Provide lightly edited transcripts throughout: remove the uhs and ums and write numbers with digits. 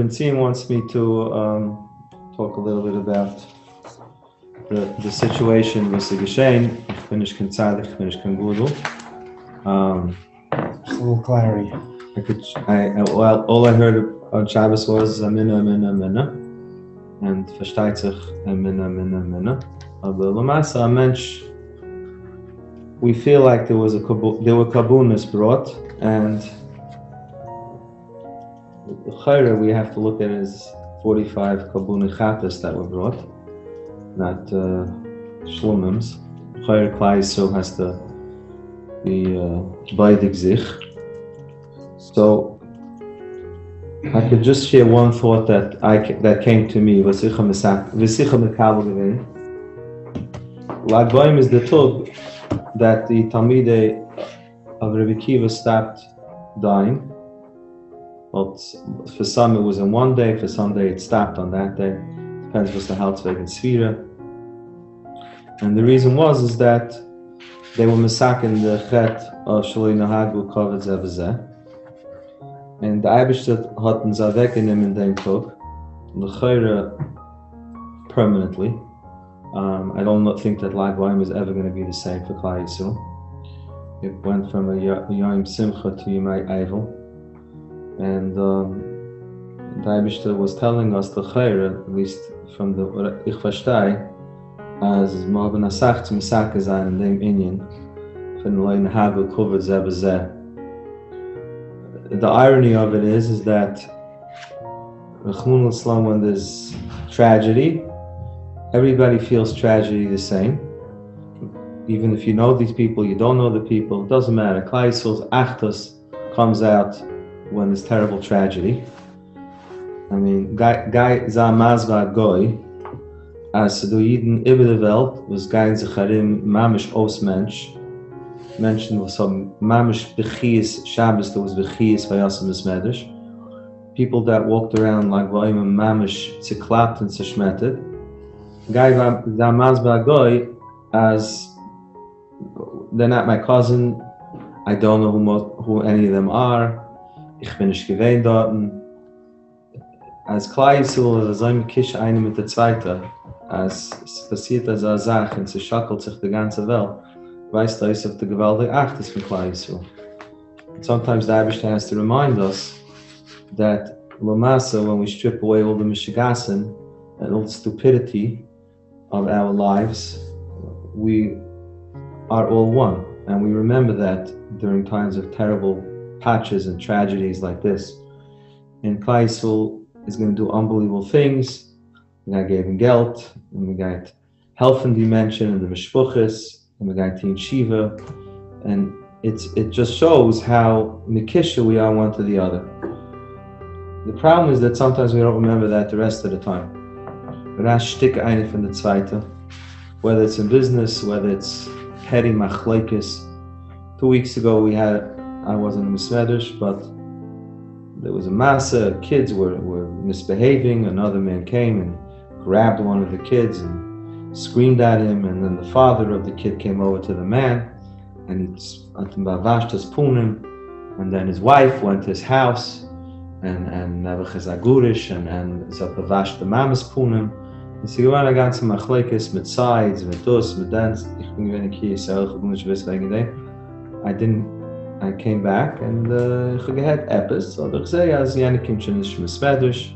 Benzine wants me to talk a little bit about the situation with the geschehen. Ich bin nicht kein Tzaddik, ich bin nicht kein Gudel. Just a little clarity. All I heard on Shabbos was Amina, Amina, Amina. And versteht sich Amina, Amina, Amina. Aber Lamasa, a mensch, we feel like there were kabunas brought, and the chayra we have to look at is 45 kabuna chatas that were brought, not shlumims. Chayra Klai still has to be beidig zich. So I could just share one thought that came to me. V'sicha mekabel gewein. Lag Boim is the tug that the Talmidei of Rabbi Kiva stopped dying. Well, for some it was in one day, for some day it stopped on that day. Depends what's the Haltzveg and Sfira. And the reason is that they were masakin the chet of Shaloi Nahagu Kovet Zeh v'zeh. And the Eibishter hatten Zavek in him in dem Tug, l'chayra permanently. I don't think that Lag Boim is ever going to be the same for Klal Yisrael. It went from a Yom Simcha to Yomai Eivel. And the Eibishter was telling us the chayra, at least from the Ich Verstei, as Malben Asach to Misaka Zayin in dem Inyan, from Loi Nahagu Kovet Zeh v'zeh. The irony of it is that Rachmun al-Islam, when there's tragedy, everybody feels tragedy the same. Even if you know these people, you don't know the people, it doesn't matter. Klal Yisrael's achtos comes out when there's terrible tragedy. I mean, Guy Zamazva Goy, as du Yiden über der Welt, was Guy Zecharim Mamish Os Mensch, Menschen was so Mamish Bechies Shabbos, there was Bechies Vayasam Medrash. People that walked around like Vaim Mamish Ziklapt and Zishmeted. Guy Zamazva Goy, as they're not my cousin, I don't know who any of them are. Ich bin nicht gewähnt dort. Als Klal Yisrael, so ein Kisch eine mit der Zweite, als es passiert als eine Sache und es schackelt sich die ganze Welt, weißt du, es auf der gewaltige Acht ist von Klal Yisrael. Sometimes the Eibishter has to remind us that Lamasa, when we strip away all the mishigasin and all the stupidity of our lives, we are all one. And we remember that during times of terrible patches and tragedies like this. And Klal Yisrael is going to do unbelievable things. We gave him Geld, and we got helping dimension and the Mishpuchas, and we got Team Shiva. And it just shows how Mikisha we are one to the other. The problem is that sometimes we don't remember that the rest of the time. We're not shtik eine von der Zweite. Whether it's in business, whether it's petty machlekes. 2 weeks ago I wasn't in Mesmedrash, but there was a massa, kids were misbehaving. Another man came and grabbed one of the kids and screamed at him, and then the father of the kid came over to the man and he bavashed his punim, and then his wife went to his house and Nebuchadnezzar and bavashed the mama's punim. And sie gewann ganze machlekes mit sides, mit dus, mit dance. Ich bin gewinnig hier, I came back and ich had epis, so ich zei, als jene kommt schon nicht mit Medrash,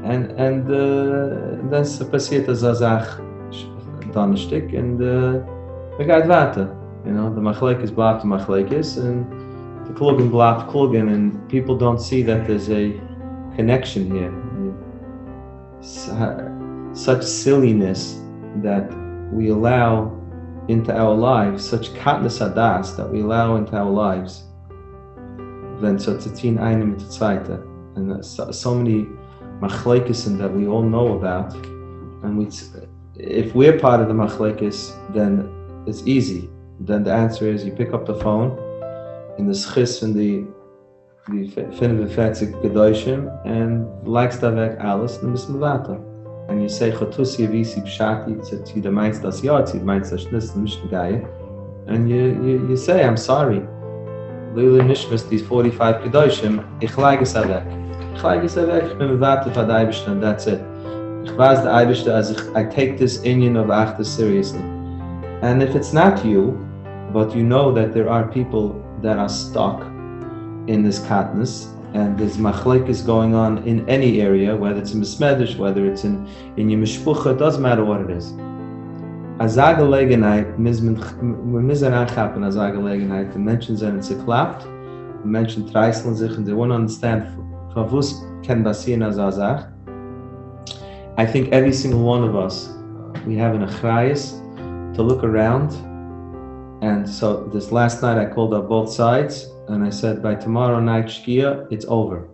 and dann passiert das eine Sache Donnerstag, und wir gehen weiter. You know, the machlekes bleibt the machlekes, and the klugen bleibt klugen, and people don't see that there's a connection here. Such silliness that we allow into our lives, such katnas adas that we allow into our lives, then so tzitzin eine mit der Zweite, and so many machlekes that we all know about, and if we're part of the machlekes, then it's easy. Then the answer is you pick up the phone in the schis and the 45 gedoshim and likes da weg alles, and bist weiter. And you say Chotusi Visi Pshati, to the minds das Yotzi, the minds das nicht Gaya, and you say, I'm sorry. Lili Nishmas, these 45 Kedoshim, ich leige es weg. Gleich gesagt, ich bin warten für die Eibischte, and that's it. Ich weiß the Eibischte, as I take this Inyan of Achta seriously. And if it's not you, but you know that there are people that are stuck in this katnus, and there's machlekes going on in any area, whether it's in Besmedish, whether it's in your mishpucha, it doesn't matter what it is. Azagelegenheit, wir müssen anchappen Azagelegenheit, the mentions and it's geklappt, the mention treisseln sich, and they want to understand for was can passieren as Azag. I think every single one of us, we have an achrayus to look around. And so this last night I called up both sides and I said, by tomorrow night Shkia, it's over.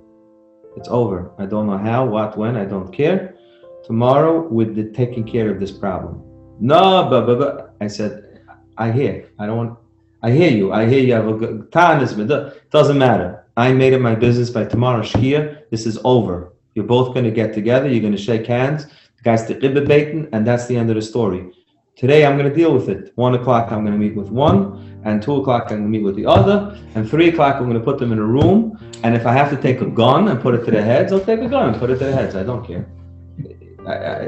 It's over. I don't know how, what, when, I don't care. Tomorrow we're taking care of this problem. No, but I said, I hear you. I hear you have a good time. It doesn't matter. I made it my business. By tomorrow Shkia, this is over. You're both going to get together. You're going to shake hands. The guys to ribbe beten, and that's the end of the story. Today I'm going to deal with it. 1 o'clock I'm going to meet with one, and 2 o'clock I'm going to meet with the other, and 3 o'clock I'm going to put them in a room, and if I have to take a gun and put it to their heads, I'll take a gun and put it to their heads. I don't care.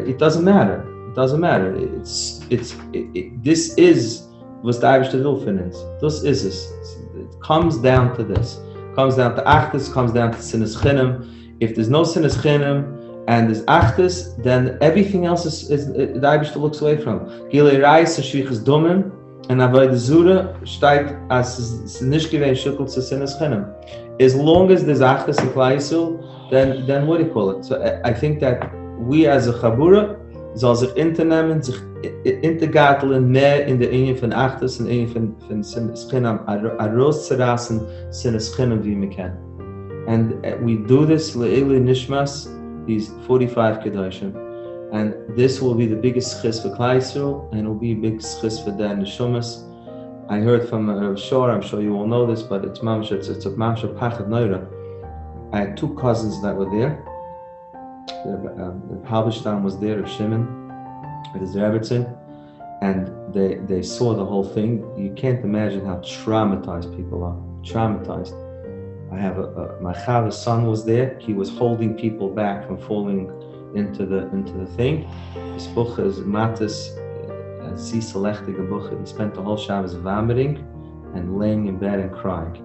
It doesn't matter. It doesn't matter. This is was the Irish Wilfinance. This is this. It comes down to this. It comes down to Achtis, comes down to Sinas Chinim. If there's no Sinas Chinim, and there's Achtis, then everything else is the Irish looks away from. Gilei Reis, Shvichas Dumim, and Avodah Zura steigt as nicht gewesen Shukul zu Sinas Chinim. As long as there's Achtis and Klal Yisrael, then what do you call it? So I think that we as a Chabura soll sich internehmen, sich intergarteln mehr in der Inyan von Achtis und Inyan von Sinas Chinim, rauszurassen Sinas Chinim wie wir können. And we do this le'ilui nishmas, these 45 Kedoshim, and this will be the biggest chis for Klal Yisrael, and it will be a big chis for the neshumas. I heard from Rav Shor, I'm sure you all know this, but it's a mamsha pachad noira. I had 2 cousins that were there. The Halberstam was there, Rav Shimon, with his Rebbetzin, and they saw the whole thing. You can't imagine how traumatized people are. Traumatized. I have my Chava's son was there. He was holding people back from falling into the thing. His buch is Matis Ziselechtige buch. He spent the whole Shabbos vomiting and laying in bed and crying.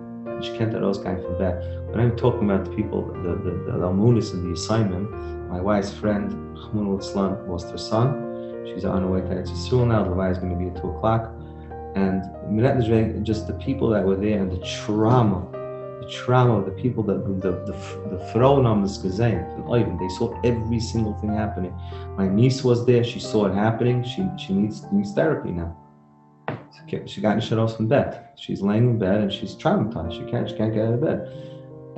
You can't let those guys from bed. When I'm talking about the people, the Almunis and the assignment, my wife's friend Chmun Islam lost her son. She's on her way to Eretz Yisrael now. The Levi is going to be at 2 o'clock, and just the people that were there and the trauma of the people, the Frauen haben es gesehen, they saw every single thing happening. My niece was there, she saw it happening, she needs therapy now. She got shut off from bed. She's laying in bed and she's traumatized, she can't get out of bed.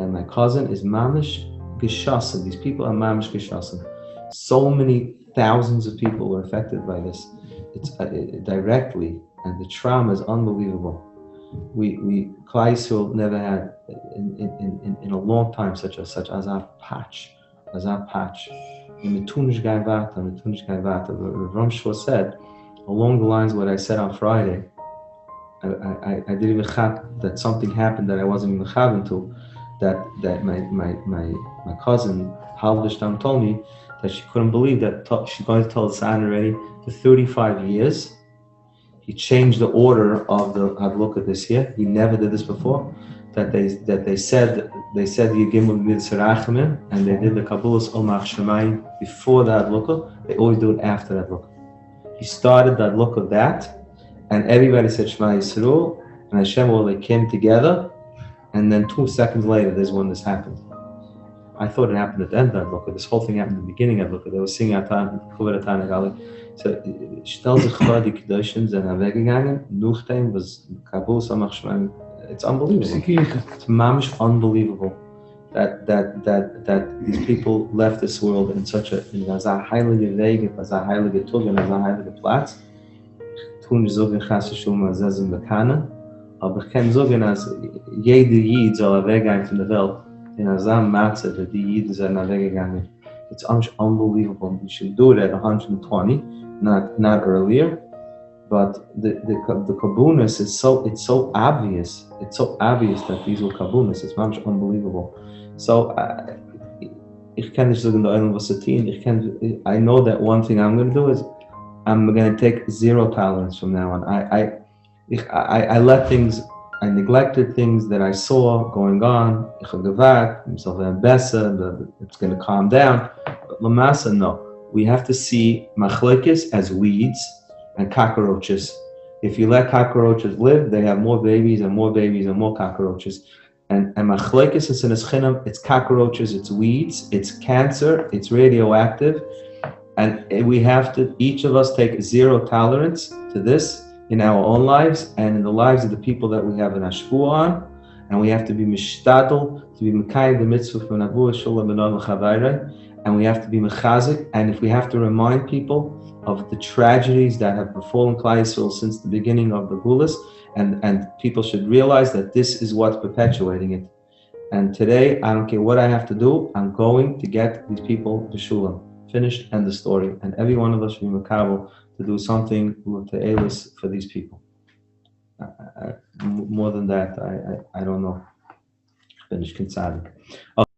And my cousin is mamish geschossen, these people are mamish geschossen. So many thousands of people were affected by this. It's directly, and the trauma is unbelievable. We Klal Yisrael never had in a long time such as a patch. In Metunish Gaivat, Rav Ramshua said, along the lines of what I said on Friday, I didn't even have that something happened that I wasn't even having to, that my cousin Halberstam told me that she couldn't believe that she's going to tell the son already for 35 years. He changed the order of the Hadlukah this year. He never did this before. That they said the Yigimel Mitzvah Rachamim, and they did the Kabbalas Omach Shemayim before the Hadlukah. They always do it after the Hadlukah. He started the Hadlukah that, and everybody said Shema Yisrael, and Hashem, they came together, and then 2 seconds later, there's when this happened. I thought it happened at the end of Hadlukah. This whole thing happened at the beginning of Hadlukah. They were singing Kuvar Atan Gali. So, stell sich vor, die Kedoshim sind weggegangen, nachdem was Kabul Samach Shemaim. It's unbelievable. It's mamish unbelievable that these people left this world in such a heilige Wege, as a heilige Tug, and as a heilige Platz. Tun ich sagen, Chas Yishum Azazim Bekana, aber ich kann sagen, als jeder Yid soll weggehen von der Welt, in Azam Matze, that die Yid sind weggegangen. It's unbelievable. You should do it at 120, not earlier. But the kabunas is so obvious. It's so obvious that these were kabunas. It's much unbelievable. So ich kann nicht sagen, I know that one thing I'm going to do is I'm going to take zero tolerance from now on. I let things, I neglected things that I saw going on. It's going to calm down. But Lamasa, no. We have to see machlekes as weeds and cockroaches. If you let cockroaches live, they have more babies and more babies and more cockroaches. And machlekes is in Eschinam, it's cockroaches, it's weeds, it's cancer, it's radioactive. And we have to, each of us, take zero tolerance to this in our own lives and in the lives of the people that we have an ashvu on. And we have to be mishtadel, to be mekayim the mitzvah from Avu Shalom Benon L'Chavayre, and we have to be mechazik. And if we have to remind people of the tragedies that have befallen Klal Yisrael since the beginning of the Gulas, and people should realize that this is what's perpetuating it. And today, I don't care what I have to do, I'm going to get these people to Shulam. Finished, end the story. And every one of us should be makabel to do something with the Eilis for these people. More than that, I don't know. Finished, Kinsadik.